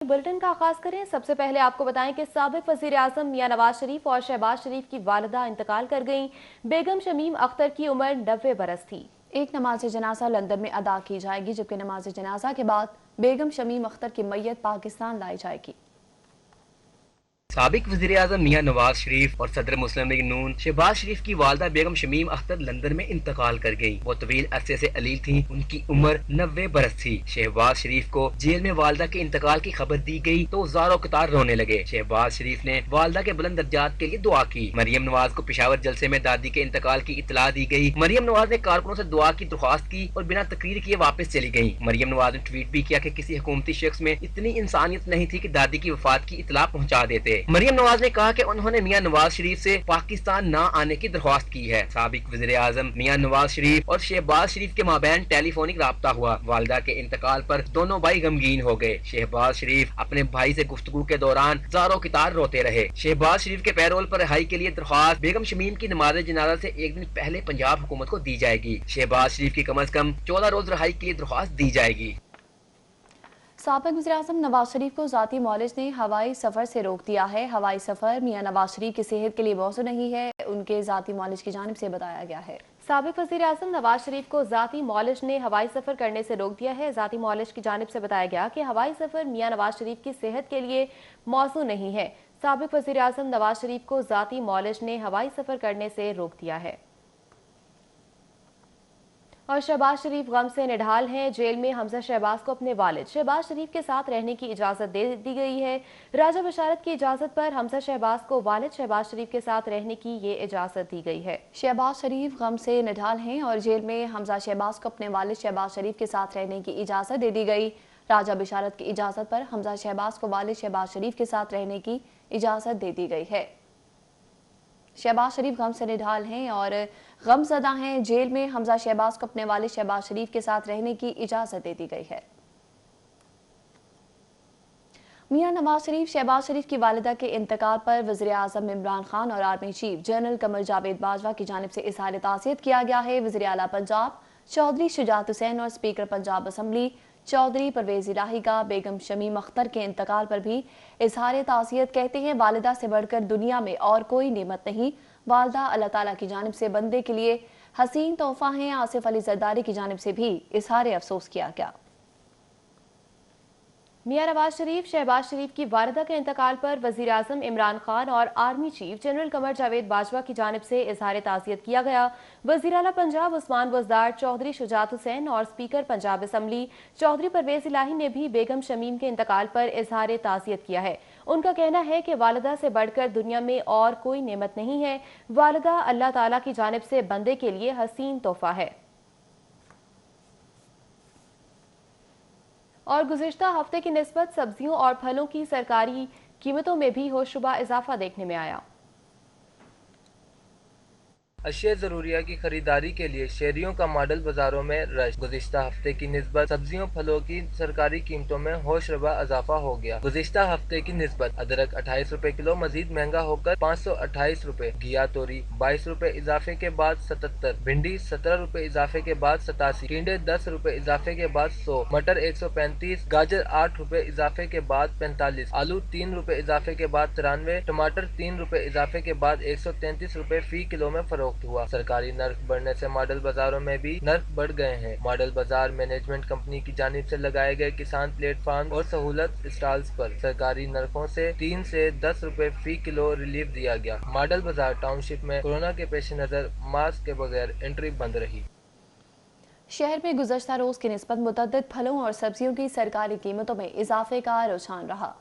Bulletin का आगाज करें। सबसे पहले आपको बताएं कि साबिक वजीर आजम मियां नवाज शरीफ और शहबाज शरीफ की वालिदा इंतकाल कर गईं। बेगम शमीम अख्तर की उम्र 90 बरस थी। एक नमाज जनाजा लंदन में अदा की जाएगी, जबकि नमाज जनाजा के बाद बेगम शमीम अख्तर की मैयत पाकिस्तान लाई जाएगी। साबिक वज़ीर आज़म मियां नवाज शरीफ और सदर मुस्लिम लीग नून शहबाज शरीफ की वालदा बेगम शमीम अख्तर लंदन में इंतकाल कर गई। वो तवील अरसे से अलील थी। उनकी उम्र 90 बरस थी। शहबाज शरीफ को जेल में वालदा के इंतकाल की खबर दी गई तो ज़ारो कतार रोने लगे। शहबाज शरीफ ने वालदा के बुलंद दर्जात के लिए दुआ की। मरियम नवाज को पेशावर जलसे में दादी के इंतकाल की इतला दी गई। मरियम नवाज ने कारकुनों से दुआ की दरख्वास्त की और बिना तकरीर किए वापस चली गयी। मरियम नवाज ने ट्वीट भी किया कि किसी हुकूमती शख्स में इतनी इंसानियत नहीं थी कि दादी की वफात की इतला पहुँचा देते। मरियम नवाज ने कहा कि उन्होंने मियां नवाज शरीफ से पाकिस्तान ना आने की दरख्वास्त की है। साबिक वज़ीर आज़म मियां नवाज शरीफ और शहबाज शरीफ के माबैन टेलीफोनिक राब्ता हुआ। वालिदा के इंतकाल पर दोनों भाई गमगीन हो गए। शहबाज शरीफ अपने भाई से गुफ्तगू के दौरान ज़ारो कितार रोते रहे। शहबाज शरीफ के पैरोल पर रिहाई के लिए दरख्वास्त बेगम शमीम की नमाज जनाजा से एक दिन पहले पंजाब हुकूमत को दी जाएगी। शहबाज शरीफ की कम अज कम 14 रोज रिहाई के लिए दरख्वास्त दी जाएगी। साबिक वज़ीर-ए-आज़म नवाज शरीफ को ज़ाती मौलिज ने हवाई सफ़र से रोक दिया है। हवाई सफ़र मियां नवाज शरीफ की सेहत के लिए मौजूद नहीं है, उनके ज़ाती मौलिज की जानिब से बताया गया है। साबिक वज़ीर आज़म नवाज शरीफ को ज़ाती मौलिज ने हवाई सफ़र करने से रोक दिया है। ज़ाती मौलिज की जानिब से बताया गया कि हवाई सफ़र मियां नवाज शरीफ की सेहत के लिए मौजूद नहीं है। साबिक वज़ीर आज़म नवाज शरीफ को ज़ाती मौलिज ने हवाई सफ़र करने से रोक दिया है। और शहबाज शरीफ गम से निढाल हैं। जेल में हमजा शहबाज को अपने वालिद शहबाज शरीफ के साथ रहने की इजाज़त दे दी गई है। राजा बशारत की इजाज़त पर हमजा शहबाज को वालिद शहबाज शरीफ के साथ रहने की ये इजाज़त दी गई है। शहबाज शरीफ गम से निढाल हैं और जेल में हमजा शहबाज को अपने वालिद शहबाज शरीफ के साथ रहने की इजाज़त दे दी गई। राजा बशारत की इजाज़त पर हमजा शहबाज को वालिद शहबाज शरीफ के साथ रहने की इजाज़त दे दी गई है। शहबाज शरीफ गम से निढाल हैं और गमज़दा हैं। जेल में हमजा शहबाज को अपने वालिद शहबाज शरीफ के साथ रहने की इजाज़त दे दी गई है। मियां नवाज शरीफ शहबाज शरीफ की वालिदा के इंतकाल पर वज़ीर आज़म इमरान खान और army chief general Qamar Javed Bajwa की जानिब से इज़हार ताज़ियत किया गया है। वज़ीर आला पंजाब चौधरी शुजात हुसैन और स्पीकर पंजाब असम्बली चौधरी परवेज़ इलाही का बेगम शमीम अख्तर के इंतकाल पर भी इज़हार ताज़ियत कहते हैं, वालिदा से बढ़कर दुनिया में और कोई नेमत नहीं। वालिदा अल्लाह ताला की जानिब से बंदे के लिए हसीन तोहफा हैं। आसिफ अली जरदारी की जानिब से भी इज़हार अफसोस किया गया। मियां नवाज शरीफ शहबाज शरीफ की वालिदा के इंतकाल पर वज़ीर आज़म इमरान खान और army chief general Qamar Javed Bajwa की जानिब से इज़हार ताज़ियत किया गया। वज़ीर आला पंजाब उस्मान बुज़दार चौधरी शुजात हुसैन और स्पीकर पंजाब असम्बली चौधरी परवेज़ इलाही ने भी बेगम शमीम के इंतकाल पर इज़हार ताज़ियत किया है। उनका कहना है कि वालिदा से बढ़कर दुनिया में और कोई नेमत नहीं है। वालिदा अल्लाह ताला की जानिब से बंदे के लिए हसीन तोहफा है। और गुज़िश्ता हफ्ते की निस्बत सब्जियों और फलों की सरकारी कीमतों में भी होशरुबा इजाफा देखने में आया। अशिया ज़रूरिया की खरीदारी के लिए शहरियों का मॉडल बाजारों में रश। गुज़िश्ता हफ्ते की निस्बत सब्जियों फलों की सरकारी कीमतों में होशरुबा इजाफा हो गया। गुज़िश्ता हफ्ते की निस्बत अदरक 28 रुपए किलो मजीद महंगा होकर 528 रुपए, घिया तोरी 22 रुपए इजाफे के बाद 77, भिंडी 17 रुपए इजाफे के बाद 87, टिंडे 10 रुपए इजाफे के बाद 100, मटर 135, गाजर 8 रुपए इजाफे के बाद 45, आलू 3 रुपए इजाफे के बाद 93, टमाटर 3 रुपए इजाफे के बाद 133 रुपए फी किलो में फरोख्त हुआ। सरकारी नर्ख बढ़ने से मॉडल बाजारों में भी नर्ख बढ़ गए हैं। मॉडल बाजार मैनेजमेंट कंपनी की जानिब से लगाए गए किसान प्लेटफॉर्म और सहूलत स्टॉल्स पर सरकारी नर्खों से 3 से 10 रुपए फी किलो रिलीफ दिया गया। मॉडल बाजार टाउनशिप में कोरोना के पेश नजर मास्क के बगैर एंट्री बंद रही। शहर में गुज़श्ता रोज की निस्बत मुतअद्दिद फलों और सब्जियों की सरकारी कीमतों में इजाफे का रुझान रहा।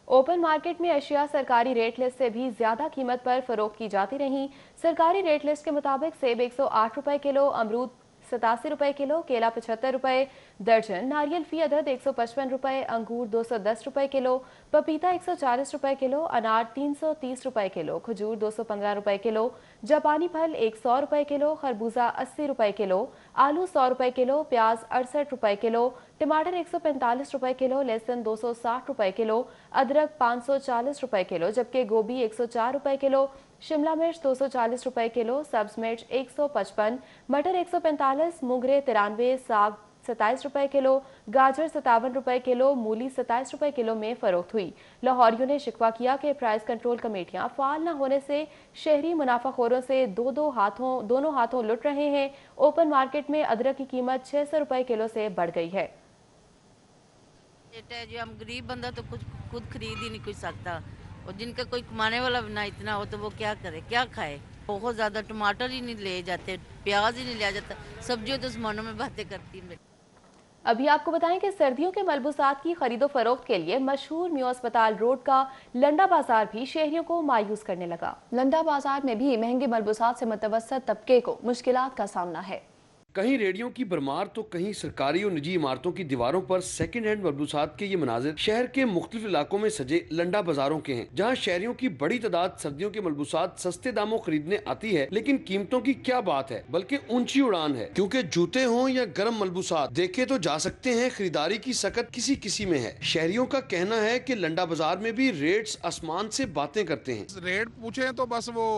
ओपन मार्केट में अशिया सरकारी रेट लिस्ट से भी ज्यादा कीमत पर फरोख्त की जाती रहीं। सरकारी रेट लिस्ट के मुताबिक सेब 108 रुपए किलो, अमरूद 87 रुपए किलो, केला 75 रुपए दर्जन, नारियल फी अदद 155 रुपए, अंगूर 210 रुपए किलो, पपीता 140 रुपए किलो, अनार 330 रुपए किलो, खजूर 215 रुपए किलो, जापानी फल 100 रुपए किलो, खरबूजा 80 रुपए किलो, आलू 100 रुपए किलो, प्याज 68 रुपए किलो, टमाटर 145 रुपए किलो, लहसुन 260 रुपए किलो, अदरक 540 रुपए किलो, जबकि गोभी 104 रुपए किलो, शिमला मिर्च 240 रुपए किलो, सब्ज मिर्च 155, मटर 145, मुंगरे 93, साग 27 रुपए किलो, गाजर 57 रुपए किलो, मूली 27 रुपए किलो में फरोख्त हुई। लाहौरियों ने शिकवा किया कि प्राइस कंट्रोल कमेटियां फाल न होने से शहरी मुनाफाखोरों से दोनों हाथों लुट रहे हैं। ओपन मार्केट में अदरक की कीमत 600 रुपए किलो से बढ़ गई है। जो हम गरीब बंदा तो कुछ खुद खरीद ही नहीं कुछ सकता, और जिनका कोई कमाने वाला ना इतना हो तो वो क्या करे, क्या खाए। बहुत ज़्यादा टमाटर ही नहीं ले जाते, प्याज ही नहीं लिया जाता, सब्जियों तो सामानों में बातें करती हैं। अभी आपको बताएं कि सर्दियों के मलबूसात की खरीदो फरोख्त के लिए मशहूर न्यू अस्पताल रोड का लंडा बाजार भी शहरियों को मायूस करने लगा। लंडा बाजार में भी महंगे मलबूसात से मुतवस्सित तबके को मुश्किलात का सामना है। कहीं रेडियो की भरमार तो कहीं सरकारी और निजी इमारतों की दीवारों पर सेकंड हैंड मलबूसात के ये मनाजिर शहर के मुख्तलिफ इलाकों में सजे लंडा बाजारों के हैं, जहां शहरियों की बड़ी तादाद सर्दियों के मलबूसात सस्ते दामों खरीदने आती है। लेकिन कीमतों की क्या बात है, बल्कि ऊंची उड़ान है, क्योंकि जूते हों या गर्म मलबूसात देखे तो जा सकते हैं, खरीदारी की सकत किसी किसी में है। शहरियों का कहना है कि लंडा बाजार में भी रेट्स आसमान से बातें करते हैं। रेट पूछे तो बस वो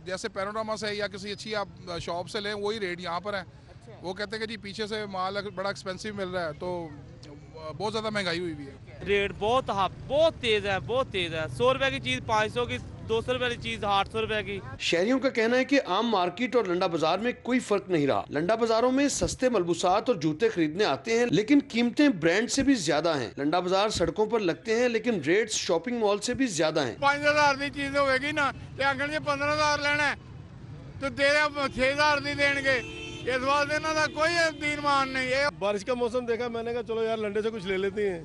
जैसे पैनोरामा से या किसी अच्छी आप शॉप से लें वही रेट यहाँ पर है। वो कहते हैं कि जी पीछे से माल बड़ा एक्सपेंसिव मिल रहा है, तो बहुत ज़्यादा महंगाई हुई भी है। रेट बहुत तेज़ है, बहुत तेज़ है। 100 रुपए की चीज़ 500 की, 200 रुपए की चीज़ 800 रुपए की। शहरियों का कहना है कि आम मार्केट और लंडा बाजार में कोई फर्क नहीं रहा। लंडा बाजारों में सस्ते मलबूसात और जूते खरीदने आते हैं, लेकिन कीमतें ब्रांड से भी ज्यादा हैं। लंडा बाजार सड़कों पर लगते हैं, लेकिन रेट्स शॉपिंग मॉल से भी ज्यादा हैं। 5000 की चीज होगी ना, 15,000 लेना है तो दे 6,000 की देंगे। इस बात इन्हों का कोई दीन मान नहीं है। बारिश का मौसम देखा, मैंने कहा चलो यार लंडे से कुछ ले लेते हैं,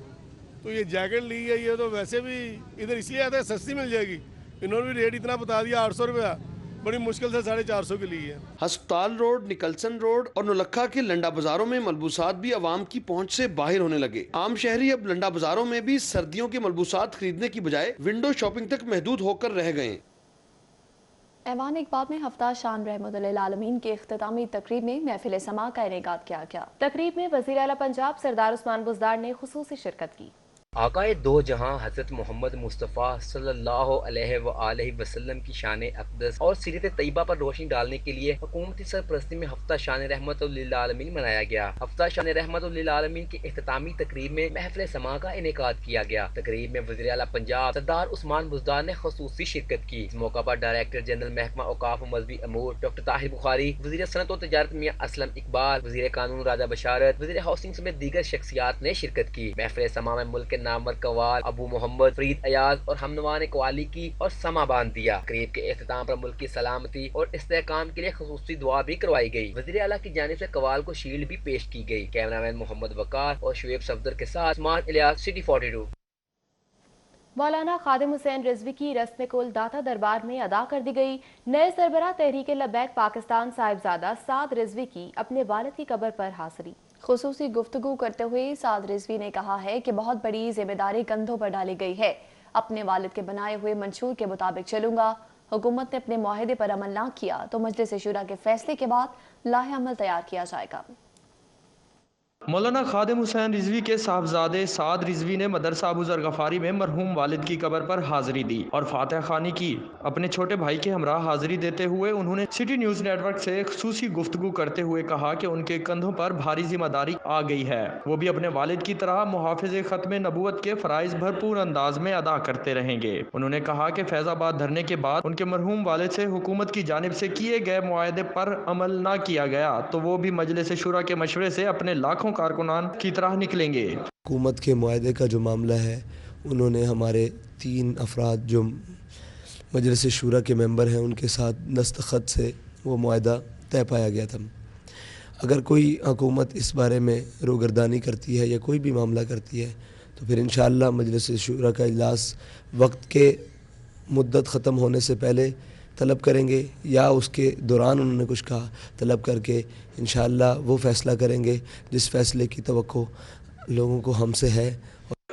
तो ये जैकेट ली है। ये तो वैसे भी इधर इसलिए आता है सस्ती मिल जाएगी, इन्होंने भी रेट इतना बता दिया 800 रुपया, बड़ी मुश्किल से 450 की ली है। अस्पताल रोड, निकलसन रोड और नौलखा के लंडा बाजारों में मलबूसात भी आवाम की पहुंच से बाहर होने लगे। आम शहरी अब लंडा बाजारों में भी सर्दियों के मलबूसात खरीदने की बजाय विंडो शॉपिंग तक महदूद होकर रह गए। ऐवान इक़बाल में हफ्ता शान रहमतुल्लिल आलमीन की इख्तितामी तकरीब में महफिल समा का इनेकाद किया गया। तकरीब में वज़ीर आला पंजाब सरदार उस्मान बुज़दार ने खुसूसी शिरकत की। आकाए दो जहां हज़रत मोहम्मद मुस्तफ़ा सल्लल्लाहु अलैहि वसल्लम की शान अक़दस और सीरत तैयबा पर रोशनी डालने के लिए हुकूमती सरपरस्ती में हफ्ता शान रहमतुल लिल आलमीन मनाया गया। हफ्ता शान रहमतुल लिल आलमीन की इख्तितामी तकरीब में महफिल समा का इनेकाद किया गया। तकरीब में वज़ीर आला पंजाब सरदार उस्मान बुज़दार ने खुसूसी शिरकत की। इस मौका पर डायरेक्टर जनरल महकमा औकाफ व मज़हबी अमूर डॉक्टर ताहिर बुखारी, वज़ीर सनअत व तिजारत मियां असलम इकबाल, वज़ीर कानून राजा बशारत, वज़ीर हाउसिंग समेत दीगर शख्सियात ने शिरकत की। महफिल समा में मुल्क के नामवर कवाल अबू मोहम्मद फरीद अयाज और हमनवा ने कवाली की और समा बांध दिया। तकरीब के इख्तिताम पर मुल्क की सलामती और इस्तेहकाम के लिए खुसूसी दुआ भी करवाई गई। वज़ीर आला की जानिब से कवाल को शील्ड भी पेश की गई। कैमरामैन मोहम्मद वकार और शुएब सफदर के साथ उस्मान इलियास, सिटी 42। मौलाना खादिम हुसैन रिजवी की रस्म कुल दाता दरबार में अदा कर दी गई। नए सरबराह तहरीक लबैक पाकिस्तान साहिबजादा साद रिजवी की अपने वालिद की कब्र पर हाजिरी। खुसूसी गुफ्तगू करते हुए साद रिजवी ने कहा है कि बहुत बड़ी जिम्मेदारी कंधों पर डाली गई है। अपने वालिद के बनाए हुए मंशूर के मुताबिक चलूंगा। हुकूमत ने अपने मुआहदे पर अमल ना किया तो मजलिस शूरा के फैसले के बाद लाहे अमल तैयार किया जाएगा। मौलाना खादिम हुसैन रिजवी के साहबजादे साद रिजवी ने मदरसा अबू ज़र गफारी में मरहूम वालिद की कब्र पर हाजिरी दी और फातिहा खानी की। अपने छोटे भाई के हमरा हाजिरी देते हुए उन्होंने सिटी न्यूज़ नेटवर्क से खुसूसी गुफ्तगू करते हुए कहा कि उनके कंधों पर भारी जिम्मेदारी आ गई है। वो भी अपने वालिद की तरह मुहाफ़िज़े ख़त्म नबूवत के फ़राइज़ भरपूर अंदाज में अदा करते रहेंगे। उन्होंने कहा कि फैज़ाबाद धरने के बाद उनके मरहूम वालिद से हुकूमत की जानिब से किए गए मुआहदे पर अमल न किया गया तो वो भी मजलिस शूरा के मशवरे से अपने लाखों कारकुनान की तरह निकलेंगे। हुकूमत के मुआहदे का जो मामला है, उन्होंने हमारे 3 अफराद जो मजलिस शूरा के मेंबर हैं उनके साथ दस्तखत से वो मुआहदा तय पाया गया था। अगर कोई हुकूमत इस बारे में रोगर्दानी करती है या कोई भी मामला करती है तो फिर इंशाअल्लाह मजलिस शूरा का इजलास वक्त के मुद्दत ख़त्म होने से पहले तलब करेंगे या उसके दौरान उन्होंने कुछ कहा तलब करके इंशाअल्लाह वो फ़ैसला करेंगे जिस फ़ैसले की तवक्को लोगों को हमसे है।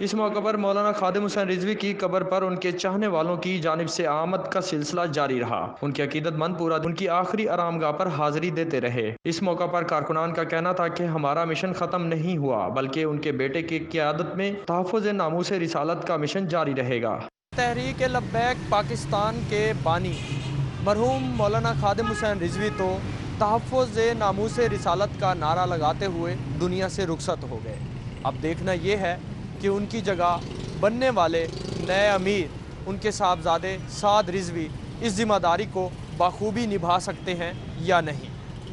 इस मौके पर मौलाना खादिम हुसैन रिजवी की कब्र पर उनके चाहने वालों की जानिब से आमद का सिलसिला जारी रहा। उनके अकीदतमंद पूरा उनकी आखिरी आरामगाह पर हाजिरी देते रहे। इस मौका पर कारकुनान का कहना था कि हमारा मिशन ख़त्म नहीं हुआ बल्कि उनके बेटे की क़यादत में तहफ़्फ़ुज़ नामूस रिसालत का मिशन जारी रहेगा। तहरीक लब्बैक पाकिस्तान के बानी मरहूम मौलाना खादिम हुसैन रिजवी तो تحفظ ناموس رسالت کا نعرہ لگاتے ہوئے دنیا سے رخصت ہو گئے۔ اب دیکھنا یہ ہے کہ ان کی جگہ بننے والے نئے امیر ان کے صاحبزادے سعد رضوی اس ذمہ داری کو بخوبی نبھا سکتے ہیں یا نہیں۔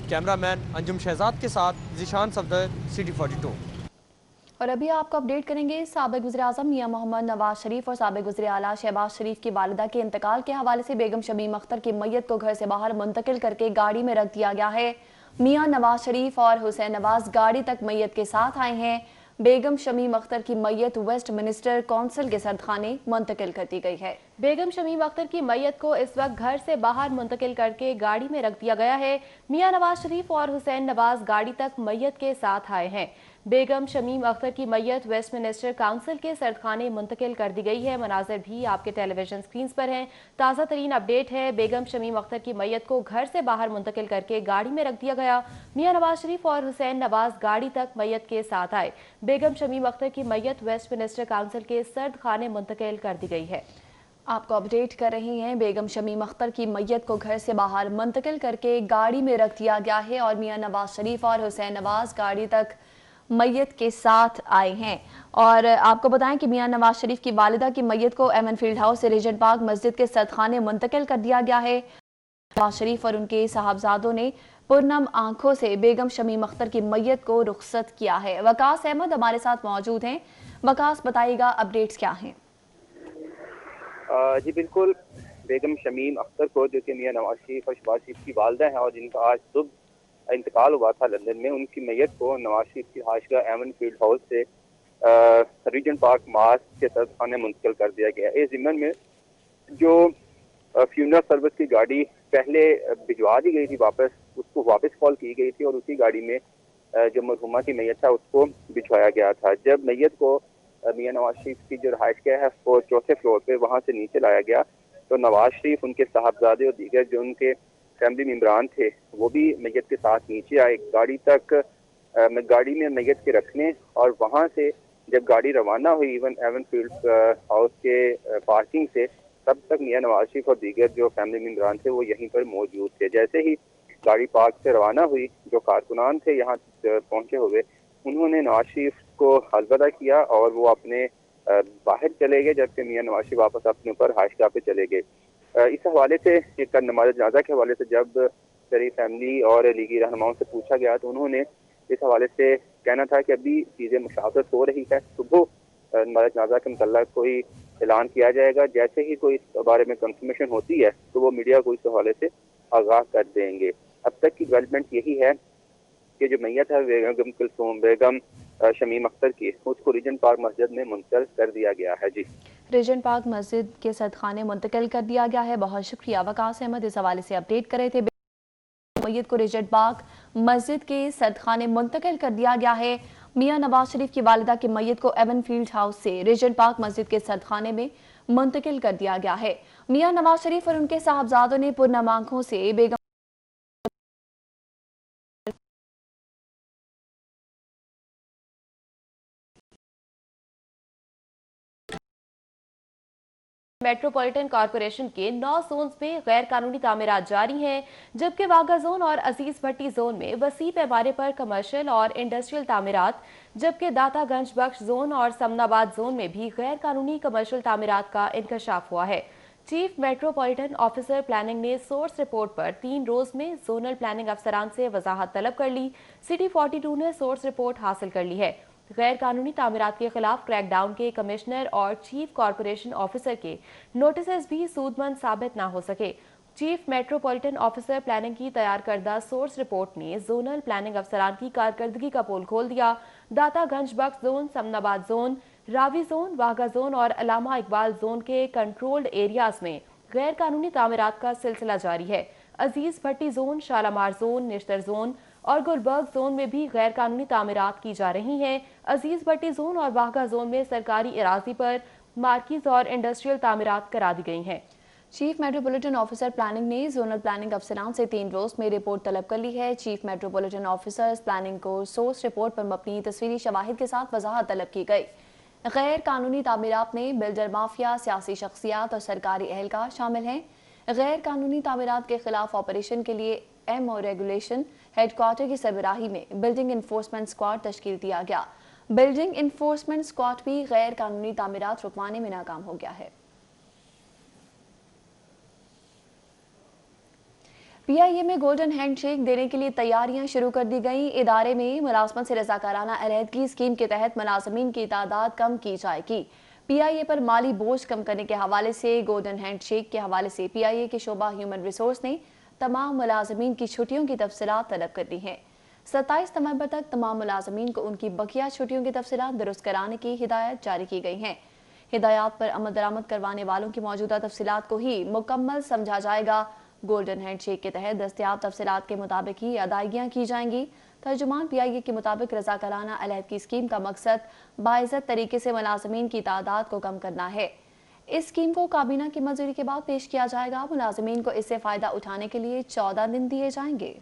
کیمرہ مین انجم شہزاد کے ساتھ ذیشان صفدر، سٹی 42۔ اور ابھی آپ کو اپڈیٹ کریں گے سابق وزیراعظم میاں محمد نواز شریف اور سابق وزیر اعلیٰ شہباز شریف کی والدہ کے انتقال کے حوالے سے بیگم شمیم اختر کی میت کو گھر سے باہر منتقل کر کے گاڑی میں رکھ دیا گیا ہے۔ میاں نواز شریف اور حسین نواز گاڑی تک میت کے ساتھ آئے ہیں۔ بیگم شمیم اختر کی میت ویسٹ منسٹر کونسل کے سردخانے منتقل کر دی گئی ہے۔ بیگم شمیم اختر کی میت کو اس وقت گھر سے باہر منتقل کر کے گاڑی میں رکھ دیا گیا ہے۔ میاں نواز شریف اور حسین نواز گاڑی تک میت کے ساتھ آئے ہیں۔ بیگم شمیم اختر کی میت ویسٹ منسٹر کونسل کے سردخانے منتقل کر دی گئی ہے۔ مناظر بھی آپ کے ٹیلی ویژن سکرینز پر ہیں۔ تازہ ترین اپڈیٹ ہے، بیگم شمیم اختر کی میت کو گھر سے باہر منتقل کر کے گاڑی میں رکھ دیا گیا۔ میاں نواز شریف اور حسین نواز گاڑی تک میت کے ساتھ آئے۔ بیگم شمیم اختر کی میت ویسٹ منسٹر کونسل کے سردخانے منتقل کر دی گئی ہے۔ آپ کو اپڈیٹ کر رہی ہیں، بیگم شمیم اختر کی میت کو گھر سے باہر منتقل کر کے گاڑی میں رکھ دیا گیا ہے اور میاں نواز شریف اور حسین نواز گاڑی تک میت کے ساتھ آئے ہیں۔ اور آپ کو بتائیں کہ میاں نواز شریف کی والدہ کی میت کو ایمن فیلڈ ہاؤس سے ریجنٹ پارک مسجد کے سردخانے منتقل کر دیا گیا ہے۔ نواز شریف اور ان کے صاحبزادوں نے پرنم آنکھوں سے بیگم شمیم اختر کی میت کو رخصت کیا ہے۔ وقاص احمد ہمارے ساتھ موجود ہیں۔ وقاص بتائیے گا اپڈیٹس کیا ہیں؟ جی بالکل، بیگم شمیم اختر کو جو کہ میاں نواز شریف اور شہباز شریف کی والدہ ہیں اور جن کا آج صبح انتقال ہوا تھا لندن میں، ان کی میت کو نواز شریف کی رہائشگاہ ایمن فیلڈ ہاؤس سے ریجنٹ پارک ماسک کے سردخانے منتقل کر دیا گیا ہے۔ اس ضمن میں جو فیونرل سروس کی گاڑی پہلے بھجوا دی گئی تھی واپس، اس کو واپس کال کی گئی تھی اور اسی گاڑی میں جو مرحومہ کی میت تھا اس کو بھجوایا گیا تھا۔ جب میت کو میاں نواز شریف کی جو رہائشگاہ ہے وہ 4تھے فلور پہ وہاں سے نیچے لایا گیا تو نواز شریف، ان کے صاحبزادے اور دیگر جو ان کے فیملی ممبران تھے وہ بھی میت کے ساتھ نیچے آئے گاڑی تک، گاڑی میں میت کے رکھنے، اور وہاں سے جب گاڑی روانہ ہوئی ایون فیلڈ ہاؤس کے پارکنگ سے، تب تک میاں نواز شریف اور دیگر جو فیملی ممبران تھے وہ یہیں پر موجود تھے۔ جیسے ہی گاڑی پارک سے روانہ ہوئی، جو کارکنان تھے یہاں پہنچے ہوئے، انہوں نے نواز شریف کو الوداع کیا اور وہ اپنے باہر چلے گئے، جبکہ میاں نواز شریف واپس اپنے اوپر رہائشگاہ پہ چلے گئے۔ اس حوالے سے ایک نماز جنازہ کے حوالے سے جب میری فیملی اور لیگی رہنماؤں سے پوچھا گیا تو انہوں نے اس حوالے سے کہنا تھا کہ ابھی چیزیں مشاورت ہو رہی ہے، صبح نماز جنازہ کے متعلق کوئی اعلان کیا جائے گا، جیسے ہی کوئی اس بارے میں کنفرمیشن ہوتی ہے تو وہ میڈیا کو اس حوالے سے آگاہ کر دیں گے۔ اب تک کی ڈیولپمنٹ یہی ہے کہ جو میت ہے بیگم کلثوم بیگم شمیم اختر کی، اس کو ریجنٹ پارک مسجد میں منتقل کر دیا گیا ہے۔ جی، ریجنٹ پارک مسجد کے سردخانے منتقل کر دیا گیا ہے۔ بہت شکریہ وقاص احمد، اس حوالے سے اپڈیٹ کر رہے تھے۔ میت کو ریجنٹ پارک مسجد کے سردخانے منتقل کر دیا گیا ہے۔ میاں نواز شریف کی والدہ کی میت کو ایون فیلڈ ہاؤس سے ریجنٹ پارک مسجد کے سردخانے میں منتقل کر دیا گیا ہے۔ میاں نواز شریف اور ان کے صاحبزادوں نے پرنم آنکھوں سے بیگم میٹروپولیٹن کارپوریشن کے 9 زونز میں غیر قانونی تعمیرات جاری ہیں، جبکہ واگا زون اور عزیز بھٹی زون میں وسیع پیمانے پر کمرشل اور انڈسٹریل تعمیرات، جبکہ داتا گنج بخش زون اور سمناباد زون میں بھی غیر قانونی کمرشل تعمیرات کا انکشاف ہوا ہے۔ چیف میٹروپولیٹن آفیسر پلاننگ نے سورس رپورٹ پر 3 روز میں زونل پلاننگ افسران سے وضاحت طلب کر لی۔ سٹی 42 نے سورس رپورٹ حاصل کر لی ہے۔ غیر قانونی تعمیرات کے خلاف کریک ڈاؤن کے کمشنر اور چیف کارپوریشن آفیسر کے نوٹسز بھی سودمند ثابت نہ ہو سکے۔ چیف میٹروپولیٹن آفیسر پلاننگ کی تیار کردہ سورس رپورٹ نے زونل پلاننگ افسران کی کارکردگی کا پول کھول دیا۔ داتا گنج بخش زون، سمناباد زون، راوی زون، واگا زون اور علامہ اقبال زون کے کنٹرولڈ ایریاز میں غیر قانونی تعمیرات کا سلسلہ جاری ہے۔ عزیز بھٹی زون، شالامار زون، نشتر زون اور گلبرگ زون میں بھی غیر قانونی تعمیرات کی جا رہی ہیں۔ عزیز بھٹی زون اور واگا زون میں سرکاری اراضی پر مارکیز اور انڈسٹریل تعمیرات کرا دی گئی ہیں۔ چیف میٹروپولیٹن آفیسر پلاننگ نے زونل پلاننگ افسران سے 3 روز میں رپورٹ طلب کر لی ہے۔ چیف میٹروپولیٹن آفیسرز پلاننگ کو سورس رپورٹ پر مبنی تصویری شواہد کے ساتھ وضاحت طلب کی گئی۔ غیر قانونی تعمیرات میں بلڈر مافیا، سیاسی شخصیات اور سرکاری اہلکار شامل ہیں۔ غیر قانونی تعمیرات کے خلاف آپریشن کے لیے MO रेगुलेशन हेडक्वार्टर की सरबराही में बिल्डिंग इन्फोर्समेंट स्क्वाड तश्कील दिया गया। बिल्डिंग इन्फोर्समेंट स्क्वाड भी गैर कानूनी तामीरात रुकवाने में नाकाम हो गया है। PIA में गोल्डन हैंडशेक देने के लिए तैयारियां शुरू कर दी गई। इदारे में मुलाजमत से रज़ाकाराना अलहदगी स्कीम के तहत मुलाजमीन की तादाद कम की जाएगी। PIA पर माली बोझ कम करने के हवाले से गोल्डन हैंडशेक के हवाले से PIA के शोबा ह्यूमन रिसोर्स ने तमाम मुलाजमीन की छुट्टियों की तफसीलात तलब कर दी हैं। 27 नवंबर तक तमाम मुलाजमीन को उनकी बकिया छुट्टियों की तफसीलात दुरुस्त कराने की हिदायत जारी की गई हैं। हिदायत पर अमल दरामद करवाने वालों की मौजूदा तफसीलात को ही मुकम्मल समझा जाएगा। गोल्डन हैंडशेक के तहत दस्तयाब तफसीलात के मुताबिक ही अदायगियां की जाएंगी। तर्जुमान PIA के मुताबिक रज़ाकाराना अलहदगी स्कीम का मकसद बाइज़्ज़त तरीके से मुलाजमीन की तादाद को कम करना है। इस स्कीम को काबीना की मंजूरी के बाद पेश किया जाएगा। मुलाजमीन को इससे फ़ायदा उठाने के लिए 14 दिन दिए जाएंगे।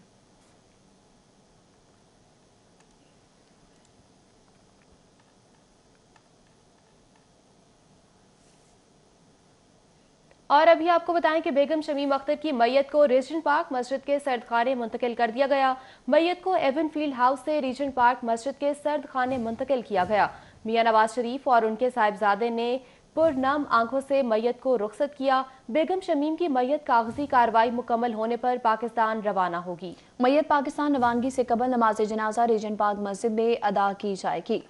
और अभी आपको बताएं कि बेगम शमीम अख्तर की मैयत को रीजेंट पार्क मस्जिद के सर्द खाने मुंतकिल कर दिया गया। मैयत को एवन फील्ड हाउस से रीजेंट पार्क मस्जिद के सर्द खाने मुंतकिल किया गया। मियां नवाज शरीफ और उनके साहिबजादे ने पुरनम आंखों से मैयत को रुखसत किया। बेगम शमीम की मैयत कागजी कार्रवाई मुकम्मल होने पर पाकिस्तान रवाना होगी। मैयत पाकिस्तान रवानगी से कबल नमाज जनाजा रीजेंट पार्क मस्जिद में अदा की जाएगी।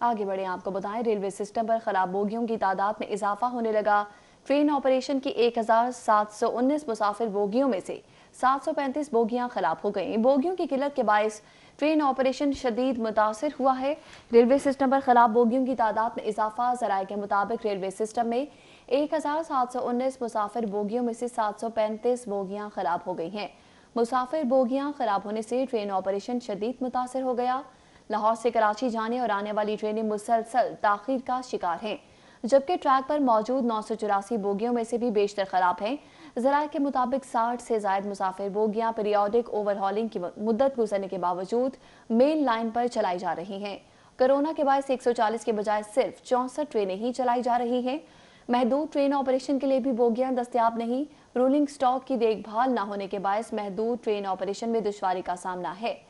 आगे बढ़े, आपको बताएं रेलवे सिस्टम पर खराब बोगियों की तादाद में इजाफा होने लगा। ट्रेन ऑपरेशन की 1719 मुसाफिर बोगियों में से 735 बोगियां खराब हो गईं। बोगियों की किल्लत के बायस ट्रेन ऑपरेशन शदीद मुतासिर हुआ है। रेलवे सिस्टम पर खराब बोगियों की तादाद में इजाफा। ज़राए के मुताबिक रेलवे सिस्टम में 1719 मुसाफिर बोगियों में से 735 बोगियां खराब हो गई हैं। मुसाफिर बोगियां खराब होने से ट्रेन ऑपरेशन शदीद मुतासिर हो गया। लाहौर से कराची जाने और आने वाली ट्रेनें मुसलसल ताखीर का शिकार हैं, जबकि ट्रैक पर मौजूद 984 बोगियों में से भी बेशतर खराब हैं। ज़राए के मुताबिक 60 से ज़ायद मुसाफिर बोगियां पीरियोडिक ओवरहॉलिंग की मुद्दत गुजरने के बावजूद मेन लाइन पर चलाई जा रही हैं। कोरोना के बायस 140 के बजाय सिर्फ 64 ट्रेनें ही चलाई जा रही हैं। महदूद ट्रेन ऑपरेशन के लिए भी बोगियां दस्तयाब नहीं। रोलिंग स्टॉक की देखभाल न होने के बायस महदूद ट्रेन ऑपरेशन में दुश्वारी का सामना है।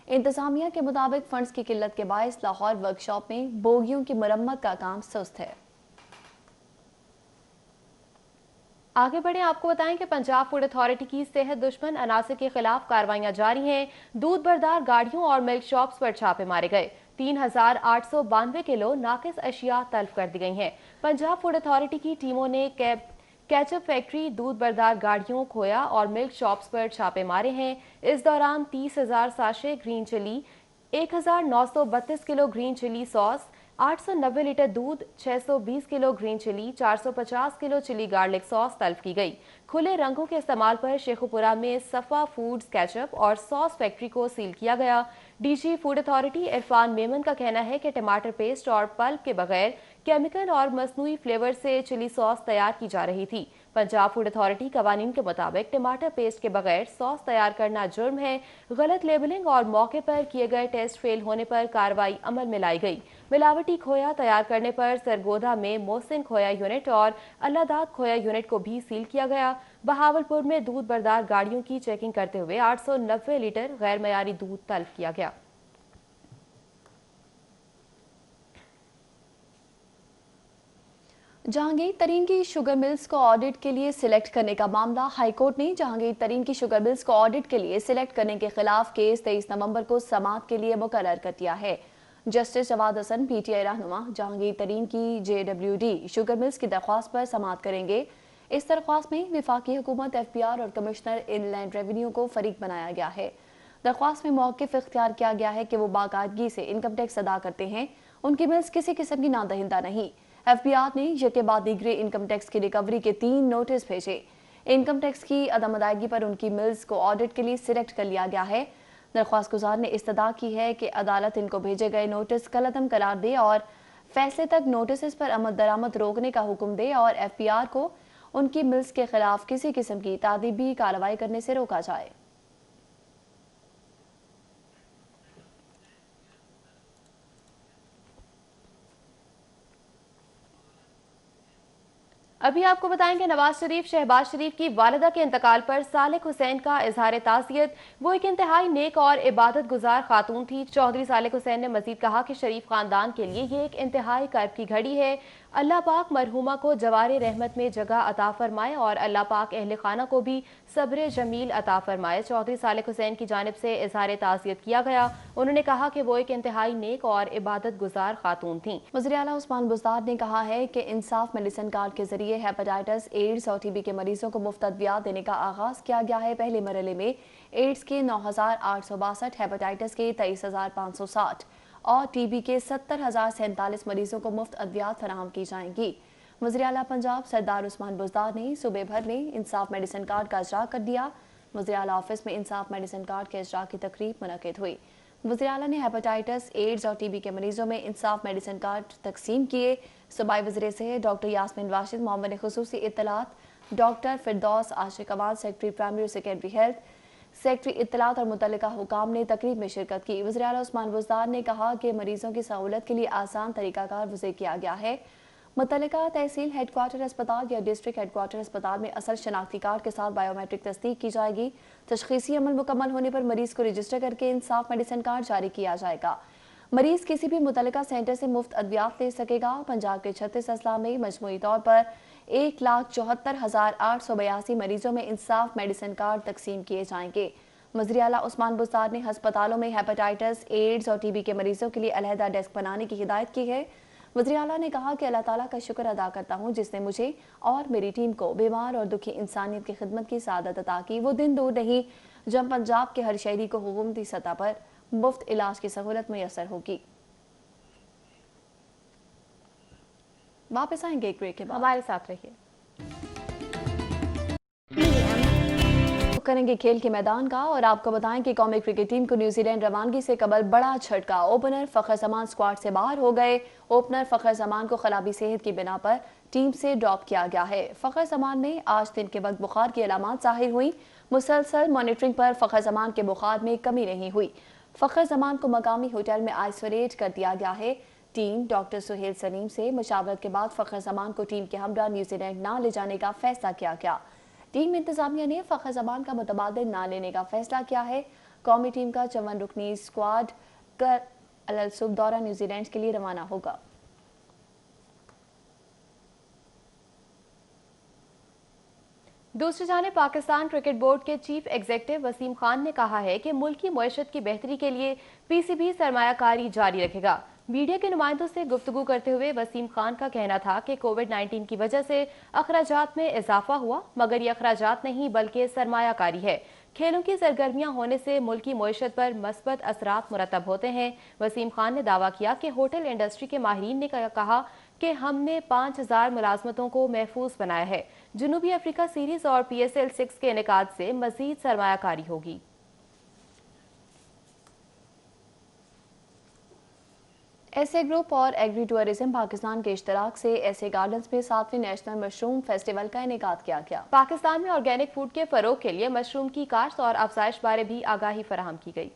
इंतजामिया के मुताबिक फंड्स की किल्लत के बायस लाहौर वर्कशॉप में बोगियों की मरम्मत का काम सुस्त है। आगे बढ़े, आपको बताएं कि पंजाब फूड अथॉरिटी की सेहत दुश्मन अनासर के खिलाफ कार्रवाइयां जारी हैं। दूध बरदार गाड़ियों और मिल्क शॉप्स पर छापे मारे गए। 3892 किलो नाकिस अशिया तल्फ कर दी गई हैं। पंजाब फूड अथॉरिटी की टीमों ने केचप फैक्ट्री, दूध बरदार गाड़ियों, खोया और मिल्क शॉप्स पर छापे मारे हैं। इस दौरान 30,000 sachet green chilli, 1932 kilo green chilli sauce, 890 litre दूध, 620 kilo green chilli, 450 kilo chilli garlic sauce तल्फ की गई। खुले रंगों के इस्तेमाल पर शेखुपुरा में सफ़ा फूड्स केचप और सॉस फैक्ट्री को सील किया गया। DG food authority Irfan Memon का कहना है कि टमाटर पेस्ट और पल्प के बगैर केमिकल और मसनूई फ्लेवर से चिली सॉस तैयार की जा रही थी। पंजाब फूड अथॉरिटी कवानीन के मुताबिक टमाटर पेस्ट के बगैर सॉस तैयार करना जुर्म है। गलत लेबलिंग और मौके पर किए गए टेस्ट फेल होने पर कार्रवाई अमल में लाई गई। मिलावटी खोया तैयार करने पर सरगोधा में मोहसिन खोया यूनिट और अल्लादाद खोया यूनिट को भी सील किया गया। बहावलपुर में दूध बरदार गाड़ियों की चेकिंग करते हुए 890 लीटर गैर मयारी दूध तल्फ किया गया। जहांगीर तरीन की शुगर मिल्स को ऑडिट के लिए सिलेक्ट करने का मामला। हाईकोर्ट ने जहांगीर तरीन की शुगर मिल्स को ऑडिट के लिए सिलेक्ट करने के खिलाफ केस 23 नवंबर को समाअत के लिए मुकर्रर कर दिया है। जस्टिस जवाद हसन PTI रहनुमा जहांगीर तरीन की JWD शुगर मिल्स की दरख्वास्त पर समाअत करेंगे। इस दरख्वास्त में विफाकी हुकूमत, FBR और कमिश्नर इनलैंड रेवेन्यू को फरीक बनाया गया है। दरख्वास्त में मौक़िफ़ इख्तियार किया गया है कि वो बाकायदगी से इनकम टैक्स अदा करते हैं। उनकी मिल्स किसी किस्म की नादहिंदा नहीं। FBR ने ये बाद दीगरे इनकम टैक्स की रिकवरी के 3 नोटिस भेजे। इनकम टैक्स की अदम अदायगी पर उनकी मिल्स को ऑडिट के लिए सिलेक्ट कर लिया गया है। दरख्वास्त गुजार ने इस्तदा की है कि अदालत इनको भेजे गए नोटिस कलअदम करार दे और फैसले तक नोटिस पर अमल दरामद रोकने का हुक्म दे और FBR को उनकी मिल्स के खिलाफ किसी किस्म की तादीबी कार्रवाई करने से रोका जाए। अभी आपको बताएंगे नवाज शरीफ शहबाज शरीफ की वालिदा के इंतकाल पर सालिक हुसैन का इजहार ताज़ियत। वो एक इंतहाई नेक और इबादत गुजार खातून थी। चौधरी सालिक हुसैन ने मजीद कहा कि शरीफ खानदान के लिए ये एक इंतहाई कर्ब की घड़ी है। अल्लाह पाक मरहूमा को जवारे रहमत में जगह अता फरमाए और अल्लाह पाक अहले खाना को भी सब्र जमील अता फरमाए। चौधरी सालिक हुसैन की जानिब से इजहार ताज़ियत किया गया। उन्होंने कहा कि वो एक इंतहाई नेक और इबादत गुजार खातून थी। वज़ीर आला उस्मान बुज़दार ने कहा है कि इंसाफ मेडिसिन कार्ड के जरिए हेपेटाइटिस, एड्स और टीबी के मरीजों को मुफ्त अद्वियात देने का आगाज किया गया है। पहले मरहले में एड्स के 9,862, हेपेटाइटिस के 23,560 और टीबी के 70,047 मरीजों को मुफ्त अद्वियात फराहम की जाएंगी। वज़ीर आला पंजाब सरदार उस्मान बुज़दार ने सूबे भर में इंसाफ मेडिसिन कार्ड का इजरा कर दिया। वज़ीर आला ऑफिस में इंसाफ मेडिसिन कार्ड के इजरा की तकरीब मुनक़िद हुई। वज़ीर आला ने हेपेटाइटिस, एड्स और टीबी के मरीजों में इंसाफ मेडिसिन कार्ड तकसीम किए। सूबाई वज़ीर सेहत डॉक्टर यास्मीन वाशिद, मामले खुसूसी इत्तलात डॉक्टर फिरदौस आशिक अवान, सेक्रेटरी प्राइमरी और सेकेंडरी हेल्थ, सेक्रेटरी इत्तलात और मुतल्लिका हुकाम ने तकरीब में शिरकत की। वज़ीर आला उस्मान बुज़दार ने कहा कि मरीजों की सहूलत के लिए आसान तरीकाकार वज़े किया गया है। मुतल्लिका तहसील हेडक्वार्टर अस्पताल या डिस्ट्रिक्ट हेडक्वार्टर अस्पताल में असल शनाख्ती कार्ड के साथ बायोमेट्रिक तस्दीक की जाएगी। तशख़ीसी अमल मुकम्मल होने पर मरीज को रजिस्टर करके इंसाफ मेडिसिन कार्ड जारी किया जाएगा। मरीज किसी भी मुतल्लिका सेंटर से मुफ्त अद्वियात ले सकेगा। पंजाब के 36 अजला में मजमूई तौर पर 1,74,882 मरीजों में इंसाफ मेडिसिन कार्ड तकसीम किए जाएंगे। वज़ीर आला उस्मान बुज़दार ने हस्पतालों में हेपेटाइटिस, एड्स और टीबी के मरीजों के लिए अलहदा डेस्क बनाने की हिदायत की है। वज़ीर आला ने कहा कि अल्लाह ताला का शुक्र अदा करता हूँ जिसने मुझे और मेरी टीम को बीमार और दुखी इंसानियत की खिदमत की सादत अता की। वो दिन दूर नहीं जब पंजाब के हर शहरी को हुकूमती सतह पर मुफ्त इलाज की सहूलत मैसर होगी। वापस आएंगे एक ब्रेक के बाद, हमारे साथ रहिए। करेंगे खेल के मैदान का और आपको बताएं कि कौमी क्रिकेट टीम को न्यूजीलैंड रवानगी से कबल बड़ा झटका। ओपनर फखर जमान स्क्वाड से बाहर हो गए। ओपनर फखर जमान को खराबी सेहत की बिना पर टीम से ड्रॉप किया गया है। फखर जमान में आज दिन के वक्त बुखार की अलामात जाहिर हुई। मुसलसल मॉनिटरिंग पर फखर जमान के बुखार में कमी नहीं हुई। फखर जमान को मकामी होटल में आइसोलेट कर दिया गया है। टीम डॉक्टर सुहेल सलीम से मशावरत के बाद फखर जमान को टीम के हमरा न्यूजीलैंड ना ले जाने का फैसला किया गया। टीम इंतजामिया ने फखर जमान का मुतबादिल ना लेने का फैसला किया है। कौमी टीम का 54 रुकनी स्क्वाड कल सुबह दौरा न्यूजीलैंड के लिए रवाना होगा। दूसरी जानिब पाकिस्तान क्रिकेट बोर्ड के चीफ एग्जीक्यूटिव वसीम खान ने कहा है कि मुल्क की मईशत की बेहतरी के लिए पीसीबी सरमायाकारी जारी रखेगा। मीडिया के नुमाइंदों से गुफ्तगू करते हुए वसीम खान का कहना था कि कोविड-19 की वजह से अखराजात में इजाफा हुआ, मगर ये अखराजात नहीं बल्कि सरमायाकारी है। खेलों की सरगर्मियां होने से मुल्क की मईशत पर मस्बत असरात मुरतब होते हैं। वसीम खान ने दावा किया कि होटल इंडस्ट्री के माहिरीन ने कहा कि हमने 5,000 मुलाजमतों को महफूज बनाया है। जनूबी अफ्रीका सीरीज और PSL 6 के इनेकाद से मजीद सरमायाकारी होगी। एसए ग्रुप और एग्री टूरिज्म पाकिस्तान के इश्तराक से एसए गार्डन्स में 7वें नेशनल मशरूम फेस्टिवल का इनेकाद किया गया। पाकिस्तान में ऑर्गेनिक फूड के फरोग के लिए मशरूम की काश्त और अफजाइश बारे भी आगाही फराहम की गई।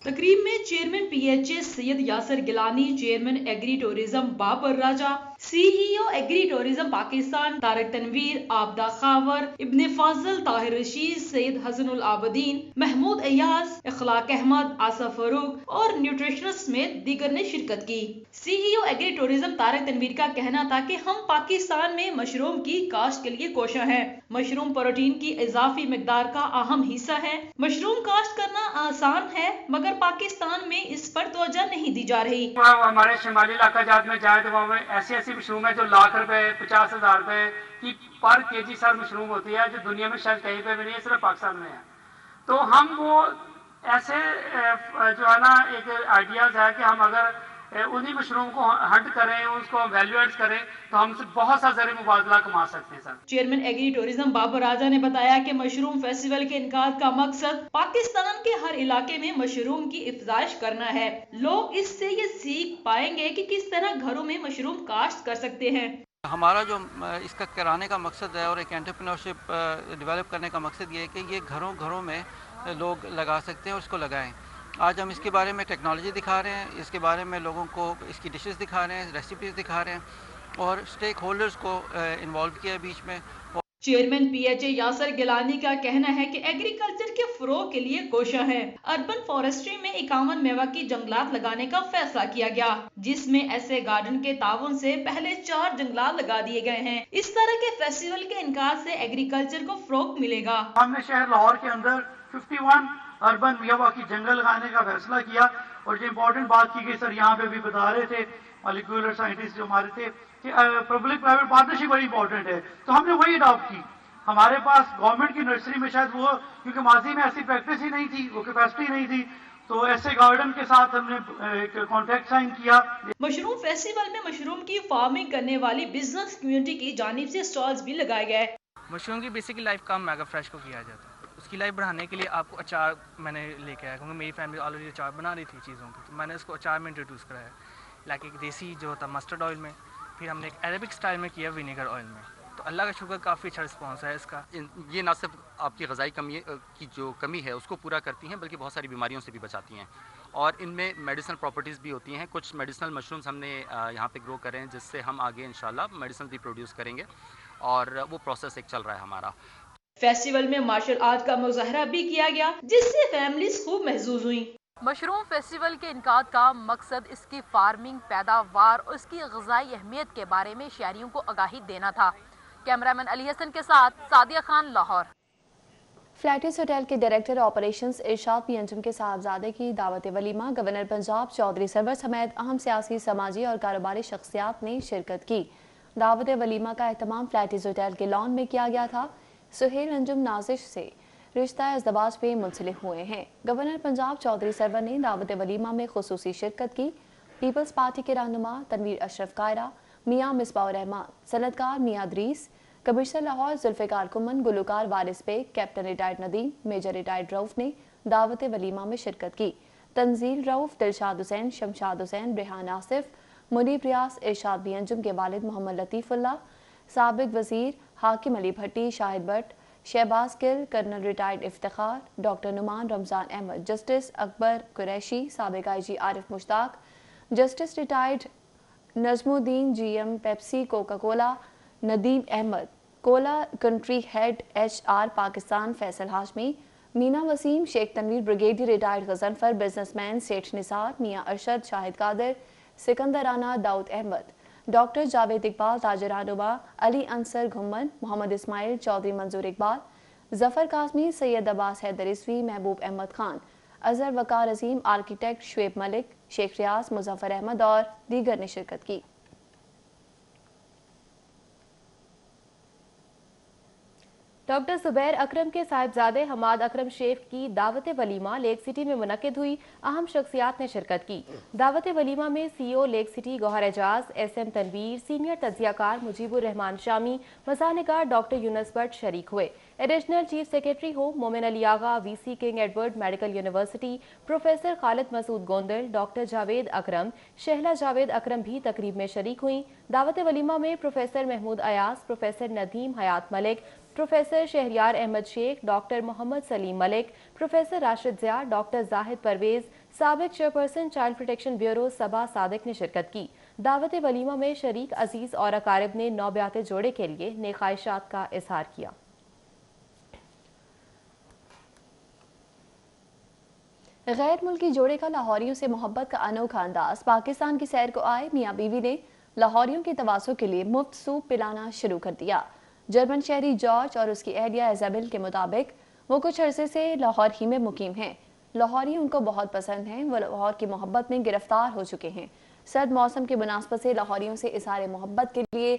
तकरीब में chairman PHS Syed Yasir Gilani, chairman agri tourism Babar Raja, CEO agri tourism Pakistan Tariq Tanveer, Abida Khawar, Ibne Fazal, Tahir Rasheed, Syed Hasnul Abideen, Mahmood Ayaz, Ikhlaq Ahmed, Asif Farooq और न्यूट्रिशनिस्ट समेत दीगर ने शिरकत की। CEO agri tourism Tariq Tanveer का कहना था कि हम पाकिस्तान में मशरूम की काश्त के लिए कोशा हैं। मशरूम प्रोटीन की इजाफी मिकदार का अहम हिस्सा है। मशरूम काश्त करना आसान है मगर पाकिस्तान में इस पर तवज्जो नहीं दी जा रही। हमारे शिमाली इलाका जात में जाए तो वहाँ में ऐसी मशरूम है जो लाख रुपए 50,000 रुपए की पर केजी सर मशरूम होती है, जो दुनिया में शायद कहीं पे भी नहीं है, सिर्फ पाकिस्तान में है। तो हम वो ऐसे जो है ना एक आइडियाज है कि हम अगर उन्हीं मशरूम को हंट करें, उसको वैल्यू एड करें तो हम बहुत सा ज़रिए मुबादला कमा सकते हैं sir. Chairman agri tourism Babar Raja ने बताया कि मशरूम फेस्टिवल के इनकाद का मकसद पाकिस्तान के हर इलाके में मशरूम की इफ्जाइश करना है। लोग इससे ये सीख पाएंगे कि किस तरह घरों में मशरूम काश्त कर सकते हैं। हमारा जो इसका कराने का मकसद है और एक एंटरप्रेन्योरशिप डेवलप करने का मकसद ये है कि ये घरों घरों में लोग लगा सकते हैं और उसको लगाएं। आज हम इसके बारे में टेक्नोलॉजी दिखा रहे हैं, इसके बारे में लोगों को इसकी डिशेस दिखा रहे हैं, रेसिपीज़ दिखा रहे हैं اور اسٹیک ہولڈرز کو انوالو کیا بیچ میں. Chairman P H A Yasir Gilani کا کہنا ہے کہ ایگریکلچر کے فروغ کے لیے کوشاں ہے. اربن فارسٹری میں 51 میواتی جنگلات لگانے کا فیصلہ کیا گیا، جس میں ایسے گارڈن کے تعاون سے پہلے 4 جنگلات لگا دیے گئے ہیں. اس طرح کے فیسٹیول کے انعقاد سے ایگریکلچر کو فروغ ملے گا. ہم نے شہر لاہور کے اندر 51 اربن میواتی جنگل لگانے کا فیصلہ کیا. اور جو امپورٹنٹ بات کی گئی سر، یہاں پہ بھی بتا رہے تھے مالیکولر سائنٹسٹ جو ہمارے تھے کہ پبلک پرائیویٹ پارٹنرشپ بڑی امپورٹنٹ ہے، تو ہم نے وہی اڈاپٹ کی. ہمارے پاس گورنمنٹ کی نرسری میں شاید وہ، کیونکہ ماضی میں ایسی پریکٹس ہی نہیں تھی، وہ کیپیسٹی نہیں تھی، تو ایسے گارڈن کے ساتھ ہم نے ایک کانٹریکٹ سائن کیا. مشروم فیسٹیول میں مشروم کی فارمنگ کرنے والی بزنس کمیونٹی کی جانب سے سٹالز بھی لگائے گئے. مشروم کی بیسکلی لائف کام میگا فریش کو کیا جاتا ہے. اس کی لائف بڑھانے کے لیے آپ کو اچار میں نے لے کے آیا، کیونکہ میری فیملی آلریڈی اچار بنا رہی تھی چیزوں کی، تو میں نے اس کو اچار میں انٹروڈیوس کرایا، لائک ایک دیسی جو ہوتا ہے مسٹرڈ آئل میں، پھر ہم نے ایک عربک سٹائل میں کیا ونیگر آئل میں. تو اللہ کا شکر کافی اچھا رسپانس ہے اس کا. یہ نہ صرف آپ کی غذائی کی جو کمی ہے اس کو پورا کرتی ہیں، بلکہ بہت ساری بیماریوں سے بھی بچاتی ہیں. اور ان میں میڈیسنل پراپرٹیز بھی ہوتی ہیں. کچھ میڈیسنل مشرومز ہم نے یہاں پہ گرو کرے ہیں، جس سے ہم آگے انشاءاللہ میڈیسن بھی پروڈیوس کریں گے، اور وہ پروسیس ایک چل رہا ہے ہمارا. فیسٹیول میں مارشل آرٹ کا مظاہرہ بھی کیا گیا، جس سے فیملیز خوب محظوظ ہوئیں. مشروم فیسٹیول کے انعقاد کا مقصد اس کی فارمنگ، پیداوار اور اس کی غذائی اہمیت کے بارے میں شہریوں کو آگاہی دینا تھا. کیمرامین علی حسن کے ساتھ سعدیہ خان، لاہور. فلیٹس ہوٹل کے ڈائریکٹر آپریشنز ارشاد پی انجم کے صاحبزادے کی دعوت ولیمہ گورنر پنجاب چودھری سرور سمیت اہم سیاسی، سماجی اور کاروباری شخصیات نے شرکت کی. دعوت ولیمہ کا اہتمام فلیٹس ہوٹل کے لان میں کیا گیا تھا. سہیل انجم نازش سے رشتہ ازدواج پہ منسلک ہوئے ہیں. گورنر پنجاب چودھری سرور نے دعوت ولیمہ میں خصوصی شرکت کی. پیپلز پارٹی کے رہنما تنویر اشرف قائرہ، میاں مصباح الرحمان، صنعتکار میاں ادریس، کمشنر لاہور ذوالفقار کمن، گلوکار Waris Baig, captain retired Nadeem, major retired Rauf نے دعوت ولیمہ میں شرکت کی. تنزیل رؤف، دلشاد حسین، شمشاد حسین، ریحان آصف، منیب ریاض، ارشاد بی انجم کے والد محمد لطیف اللہ، سابق وزیر Hakim Ali Bhatti, Shahid Butt, Shahbaz Gill, colonel retired Iftikhar, doctor Noman Ramzan Ahmed, justice Akbar Qureshi, سابق I G Arif Mushtaq, justice retired Najmuddin, G M Pepsi Coca Cola Nadeem Ahmad, Cola country head H R Pakistan Faisal Hashmi, Mina Waseem, Sheikh Tanveer brigadier retired Ghazanfar, businessman Seth Nisar, Mian Arshad, Shahid Qadir, Sikandar Rana, Daud Ahmed, doctor Javed Iqbal, تاجر رہنما علی انصر گھمن، محمد اسماعیل، چودھری منظور اقبال، ظفر قاسمی، سید عباس حیدر رضوی، محبوب احمد خان، اظہر وقار عظیم، آرکیٹیکٹ شعیب ملک، شیخ ریاض، مظفر احمد اور دیگر نے شرکت کی. ڈاکٹر زبیر اکرم کے صاحبزادے حماد اکرم شیخ کی دعوت ولیمہ لیک سٹی میں منعقد ہوئی. اہم شخصیات نے شرکت کی. دعوت ولیمہ میں سی او لیک سٹی گوہر اعجاز، ایس ایم تنویر، سینئر تجزیہ کار مجیب الرحمان شامی، مزاح نگار ڈاکٹر یونس بٹ شریک ہوئے. Additional chief secretary home Momin Ali Agha, V C King Edward medical university professor Khalid Masood Gondal, doctor Javed Akram, Shehla Javed Akram بھی تقریب میں شریک ہوئیں. دعوت ولیمہ میں professor Mahmood Ayaz, professor Nadeem Hayat Malik, professor Shehryar Ahmed Sheikh, doctor Muhammad Saleem Malik, professor Rashid Zia, doctor Zahid Pervez, سابق chairperson child protection bureau Saba Sadiq نے شرکت کی. دعوت ولیمہ میں شریک عزیز اور اقارب نے نوبیاتے جوڑے کے لیے نیک خواہشات کا اظہار کیا. غیر ملکی جوڑے کا لاہوریوں سے محبت کا انوکھا انداز. پاکستان کی سیر کو آئے میاں بیوی نے لاہوریوں کے تواضع کے لیے مفت سوپ پلانا شروع کر دیا. جرمن شہری جارج اور اس کی اہلیہ ایزابل کے مطابق وہ کچھ عرصے سے لاہور ہی میں مقیم ہیں. لاہوری ان کو بہت پسند ہیں. وہ لاہور کی محبت میں گرفتار ہو چکے ہیں. سرد موسم کی مناسبت سے لاہوریوں سے اظہار محبت کے لیے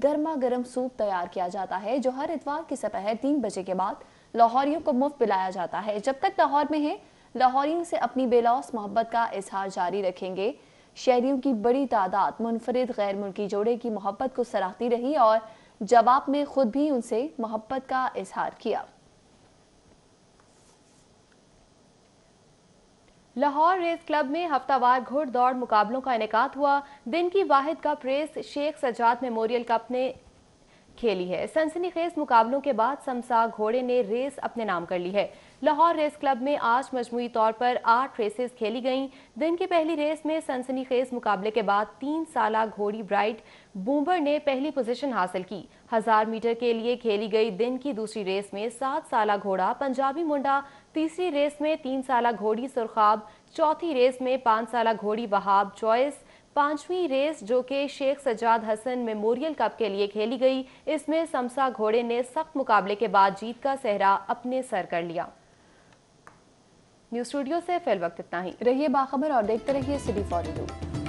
گرما گرم سوپ تیار کیا جاتا ہے، جو ہر اتوار کی سپہر 3 بجے کے بعد لاہوریوں کو مفت پلایا جاتا ہے. جب تک لاہور میں ہیں لاہوریوں سے اپنی بے لوث محبت کا اظہار جاری رکھیں گے. شہریوں کی بڑی تعداد منفرد غیر ملکی جوڑے کی محبت کو سراہتی رہی اور جواب میں خود بھی ان سے محبت کا اظہار کیا. لاہور ریس کلب میں ہفتہ وار گھڑ دوڑ مقابلوں کا انعقاد ہوا. دن کی واحد کپ ریس شیخ سجاد میموریل کپ نے کھیلی ہے. سنسنی خیز مقابلوں کے بعد سمسا گھوڑے نے ریس اپنے نام کر لی ہے. लाहौर रेस क्लब में आज मजमूई तौर पर 8 रेसेस खेली गईं। दिन की पहली रेस में सनसनीखेज मुकाबले के बाद 3 साला घोड़ी ब्राइट बूमबर ने पहली पोजीशन हासिल की। 1000 मीटर के लिए खेली गई दिन की दूसरी रेस में 7 साला घोड़ा पंजाबी मुंडा, तीसरी रेस में 3 साला घोड़ी सुरखाब, चौथी रेस में 5 साला घोड़ी वहाब चॉइस, पांचवी रेस जो कि शेख सज्जाद हसन मेमोरियल कप के लिए खेली गई, इसमें समसा घोड़े ने सख्त मुकाबले के बाद जीत का सेहरा अपने सर कर लिया। न्यूज़ स्टूडियो से फिल वक्त इतना ही। रहिए बाखबर और देखते रहिए सिटी 42।